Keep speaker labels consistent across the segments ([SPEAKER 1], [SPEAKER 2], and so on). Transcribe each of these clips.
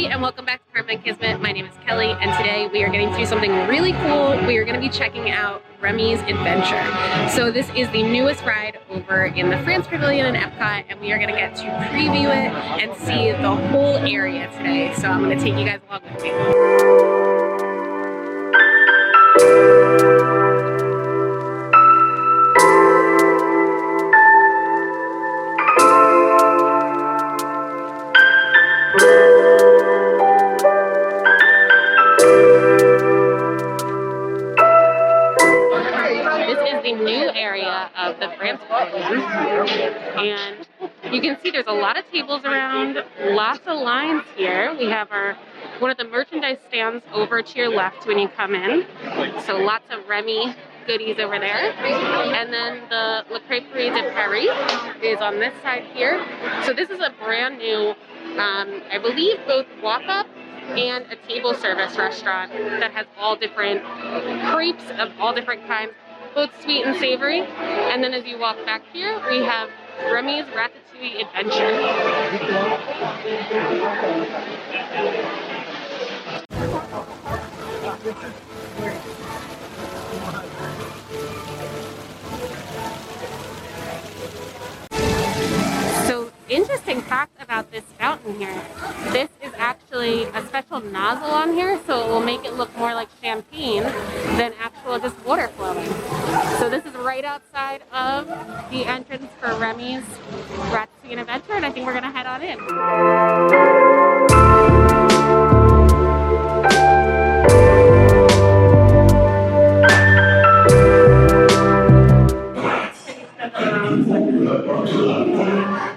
[SPEAKER 1] Hey, and welcome back to Carmen Kismet. My name is Kelly, and today we are getting to do something really cool. We are going to be checking out Remy's Adventure. So this is the newest ride over in the France Pavilion in Epcot, and we are going to get to preview it and see the whole area today. So I'm going to take you guys along with me. The new area of the France Pavilion, and you can see there's a lot of tables around, lots of lines here. We have one of the merchandise stands over to your left when you come in, so lots of Remy goodies over there, and then the Le Crêperie de Paris is on this side here. So this is a brand new, I believe, both walk-up and a table service restaurant that has all different crepes of all different kinds, both sweet and savory. And then as you walk back here, we have Remy's Ratatouille Adventure. So, interesting fact about this fountain here. This is actually a special nozzle on here, so it will make it look more like champagne than actual just water flowing. So this is right outside of the entrance for Remy's Ratatouille Adventure, and I think we're gonna head on in.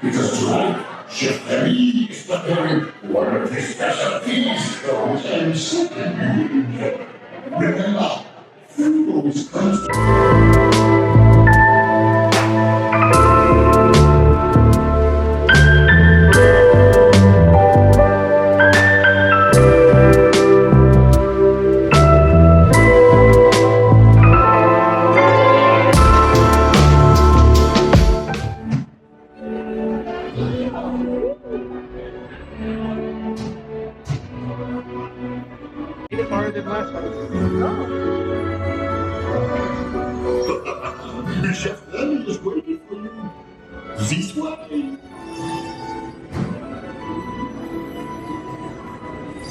[SPEAKER 2] Because tonight, Chef Remy is preparing one of his specialties, and something. Remember, food always comes Chef Remy is waiting for you. This way.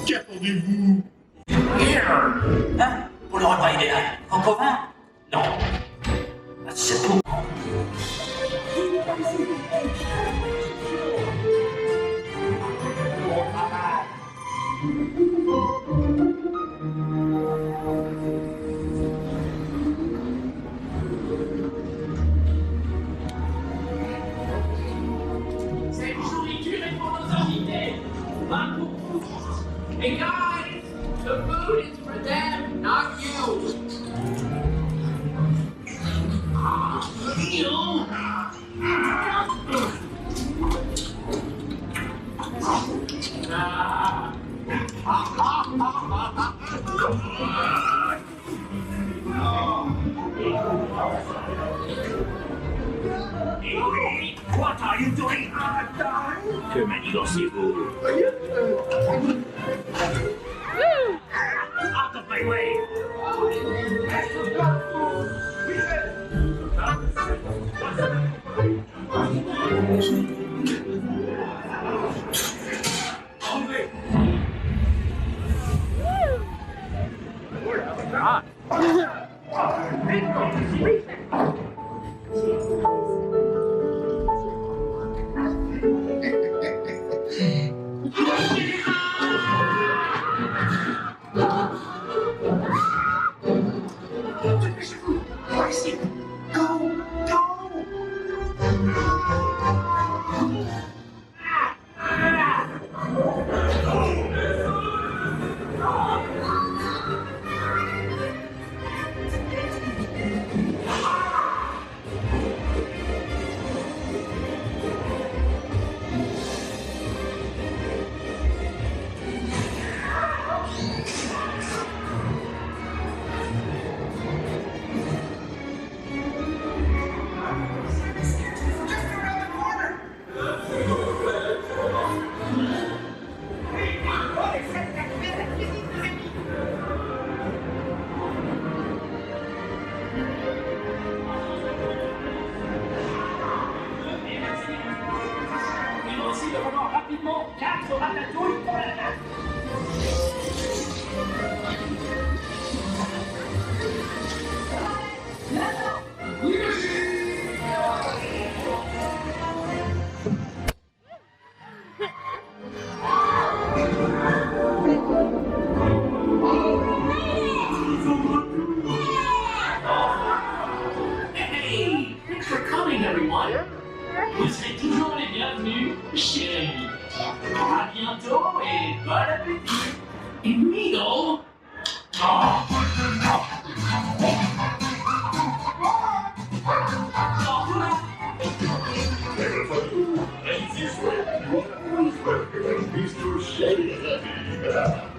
[SPEAKER 2] Qu'attendez-vous?
[SPEAKER 3] Hein? Vous n'aurez pas idéal. Encore un? Non. C'est tout.
[SPEAKER 4] Hey guys, the food is for them, not you.
[SPEAKER 3] What are you doing? Que manigance-vous? Out of my way!
[SPEAKER 1] here.
[SPEAKER 3] Vous serez toujours les bienvenus chez Remy. À bientôt et bon appétit. Et Milo.
[SPEAKER 2] And this way, you are always welcome, Mr. Shady Happy.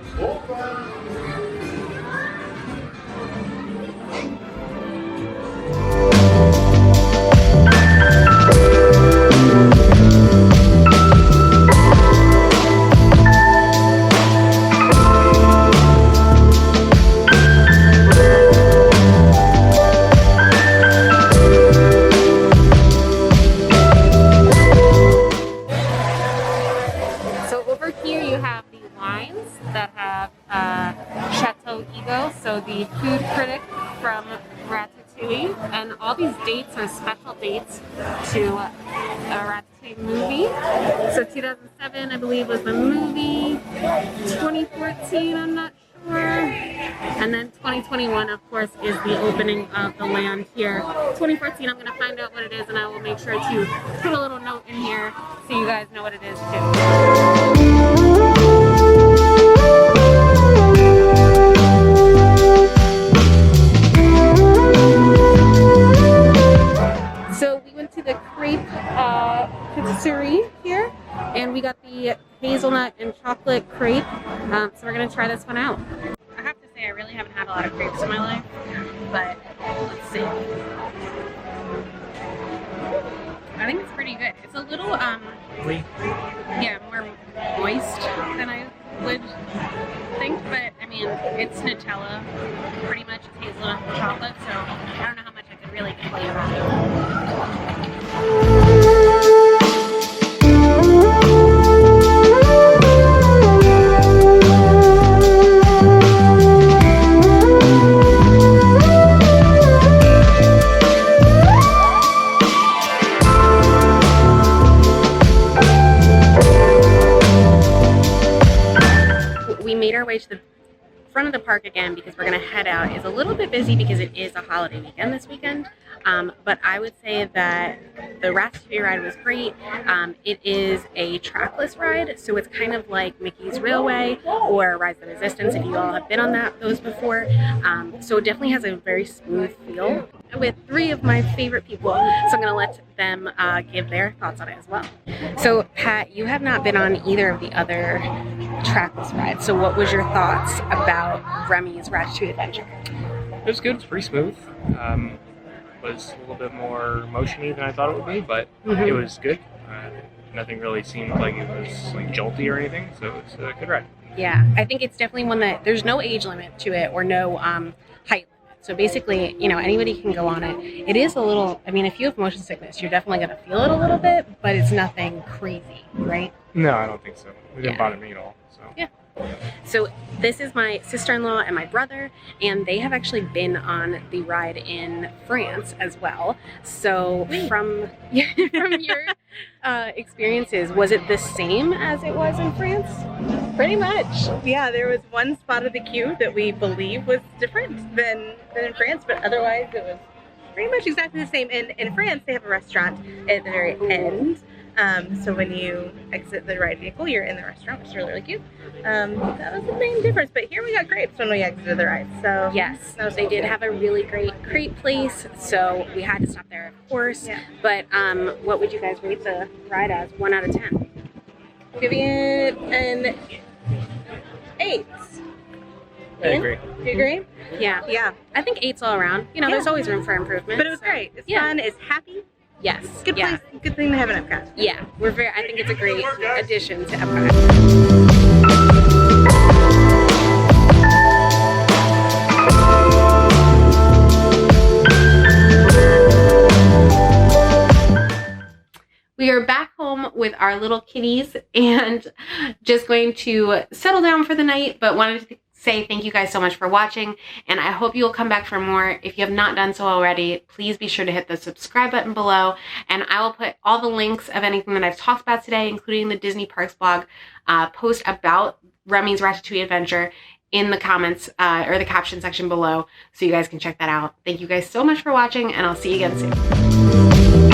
[SPEAKER 1] So over here you have the wines that have Chateau Ego, so the food critic from Ratatouille, and all these dates are special dates to a Ratatouille movie. So 2007, I believe, was the movie. 2014, I'm not sure. And then 2021, of course, is the opening of the land here. 2014, I'm going to find out what it is, and I will make sure to put a little note in here so you guys know what it is too. So we went to the crepe patisserie here, and we got the hazelnut and chocolate crepe. So we're gonna try this one out. I have to say, I really haven't had a lot of crepes in my life, but let's see. I think it's pretty good. It's a little yeah, more moist than I would think, but I mean, it's Nutella, pretty much. It's hazelnut and chocolate, so I don't know how much I could really complain about. We made our way to the front of the park again because we're going to head out. It's a little bit busy because it is a holiday weekend this weekend, but I would say that the Ratatouille ride was great. It is a trackless ride, so it's kind of like Mickey's Railway or Rise of the Resistance if you all have been on those before. So it definitely has a very smooth feel with three of my favorite people, so I'm going to let them give their thoughts on it as well. So Pat, you have not been on either of the other trackless rides, so what was your thoughts about Remy's Ratatouille Adventure?
[SPEAKER 5] It was good. It's pretty smooth. Was a little bit more motiony than I thought it would be, but it was good. Nothing really seemed like it was like jolty or anything, so it's a good ride.
[SPEAKER 1] Yeah, I think it's definitely one that there's no age limit to it or no height limit. So basically, you know, anybody can go on it. It is a little, I mean, if you have motion sickness, you're definitely going to feel it a little bit, but it's nothing crazy, right?
[SPEAKER 5] No, I don't think so. It didn't bother me at all. So.
[SPEAKER 1] Yeah. So this is my sister-in-law and my brother, and they have actually been on the ride in France as well. So from your experiences, was it the same as it was in France?
[SPEAKER 6] Pretty much. Yeah, there was one spot of the queue that we believe was different than in France, but otherwise it was pretty much exactly the same. In France, they have a restaurant at the very end. So when you exit the ride vehicle, you're in the restaurant, which is really, really cute. That was the main difference. But here we got grapes when we exited the ride. So
[SPEAKER 1] yes, they did have a really great crepe place, so we had to stop there, of course.
[SPEAKER 6] Yeah.
[SPEAKER 1] But what would you guys rate the ride as? 1 out of 10.
[SPEAKER 6] Giving it an 8.
[SPEAKER 5] I agree.
[SPEAKER 6] Do you agree?
[SPEAKER 1] Yeah.
[SPEAKER 6] Yeah.
[SPEAKER 1] I think 8's all around. You know, there's always room for improvement.
[SPEAKER 6] But it was great. It's fun. It's happy.
[SPEAKER 1] Yes.
[SPEAKER 6] Good
[SPEAKER 1] yeah.
[SPEAKER 6] place. Good thing to have an Epcot.
[SPEAKER 1] Yeah. I think it's a great addition to Epcot. We are back home with our little kitties and just going to settle down for the night, but wanted to say thank you guys so much for watching, and I hope you will come back for more. If you have not done so already, please be sure to hit the subscribe button below, and I will put all the links of anything that I've talked about today, including the Disney Parks blog post about Remy's Ratatouille Adventure in the comments or the caption section below, so you guys can check that out. Thank you guys so much for watching, and I'll see you again soon.